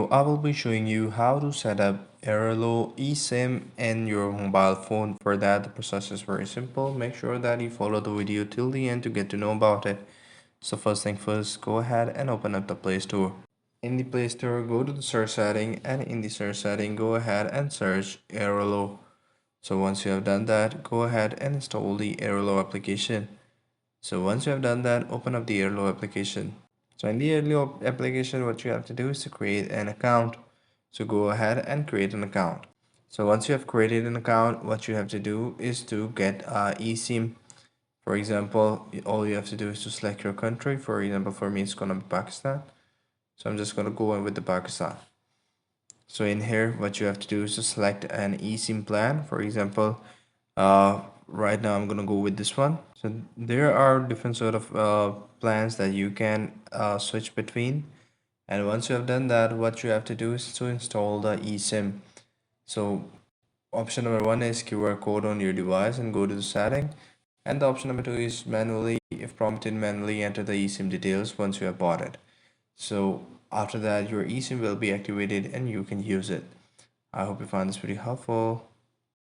I will be showing you how to set up Airalo Esim in your mobile phone. For that, the process is very simple. Make sure that you follow the video till the end to get to know about it. So first thing first, go ahead and open up the Play Store. In the Play Store, go to the search setting, and in the search setting, go ahead and search Airalo. So once you have done that, go ahead and install the Airalo application. So once you have done that, open up the Airalo application. So in the Airalo application, what you have to do is to create an account. So go ahead and create an account. So once you have created an account, what you have to do is to get eSIM. For example, all you have to do is to select your country. For example, for me, it's gonna be Pakistan. So I'm just gonna go in with the Pakistan. So in here, what you have to do is to select an eSIM plan. For example, right now I'm gonna go with this one. So there are different sort of plans that you can switch between. And once you have done that, what you have to do is to install the eSIM. So option number one is QR code on your device and go to the setting. And the option number two is manually, if prompted, manually enter the eSIM details once you have bought it. So after that, your eSIM will be activated and you can use it. I hope you found this video helpful.